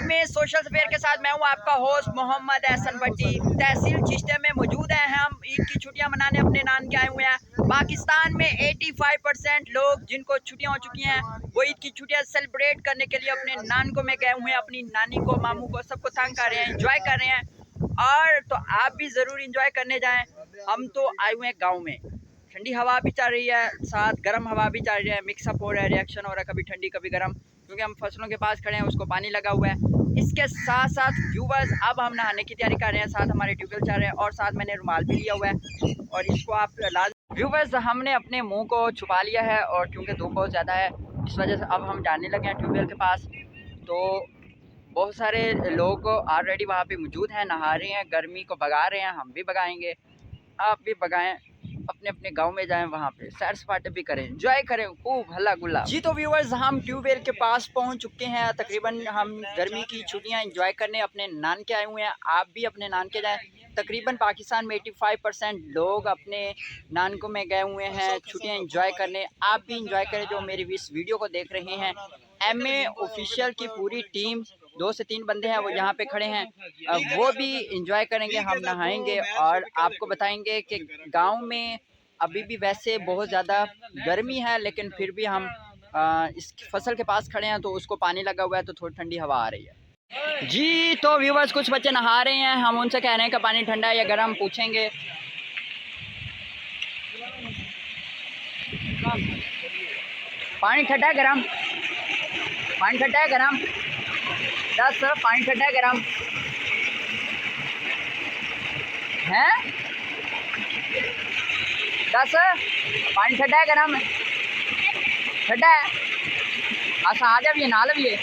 में social sphere के साथ मैं हूं आपका होस्ट मोहम्मद एहसन भट्टी। तहसील चिश्ते में मौजूद हैं हम। ईद की छुट्टियां मनाने अपने नान के आए हुए हैं। पाकिस्तान में 85% लोग जिनको छुट्टियां हो चुकी हैं वो ईद की छुट्टियां सेलिब्रेट करने के लिए अपने नानकों में गए हुए हैं। अपनी नानी को, मामू को, सबको तंग कर रहे हैं, इंजॉय कर रहे हैं। और तो आप भी ज़रूर इंजॉय करने जाएँ। हम तो आए हुए हैं गाँव में, ठंडी हवा भी चल रही है, साथ गर्म हवा भी चल रही है, मिक्सअप हो रहा है, रिएक्शन हो रहा है, कभी ठंडी कभी गर्म, क्योंकि हम फसलों के पास खड़े हैं, उसको पानी लगा हुआ है। इसके साथ साथ व्यूवर्स अब हम नहाने की तैयारी कर रहे हैं, साथ हमारे ट्यूबवेल चल रहे हैं और साथ मैंने रुमाल भी लिया हुआ है और इसको आप व्यूवर्स हमने अपने मुंह को छुपा लिया है और क्योंकि धूप बहुत ज़्यादा है इस वजह से अब हम जाने लगे हैं ट्यूबवेल के पास। तो बहुत सारे लोग ऑलरेडी वहाँ पे मौजूद हैं, नहा रहे हैं, गर्मी को भगा रहे हैं, हम भी भगाएंगे, आप भी भगाएं, अपने अपने गांव में जाएं, वहाँ पे सैर सपाटे भी करें, एंजॉय करें, खूब हल्ला गुल्ला। जी तो व्यूवर्स हम ट्यूबवेल के पास पहुँच चुके हैं। तकरीबन हम गर्मी की छुट्टियाँ एंजॉय करने अपने नान के आए हुए हैं, आप भी अपने नान के जाएं। तकरीबन पाकिस्तान में 85% लोग अपने नानकों में गए हुए हैं छुट्टियाँ एंजॉय करने। आप भी एंजॉय करें जो मेरी इस वीडियो को देख रहे हैं। MA ऑफिशियल की पूरी टीम 2 से 3 बंदे हैं वो यहाँ पे खड़े हैं, वो भी इंजॉय करेंगे, हम नहाएंगे और आपको बताएंगे कि गांव में अभी भी वैसे बहुत ज़्यादा गर्मी है लेकिन फिर भी हम इस फसल के पास खड़े हैं तो उसको पानी लगा हुआ है तो थोड़ी ठंडी हवा आ रही है। जी तो व्यूवर्स कुछ बच्चे नहा रहे हैं, हम उनसे कह रहे हैं कि पानी ठंडा है या गर्म, पूछेंगे। पानी ठंडा है गर्म? पानी ठंडा है गर्म? 10 पानी ठंडा है गर्म है? 10 पानी ठंडा है गर्म? ठंडा है? अच्छा आ जाइए, नहा लीजिए।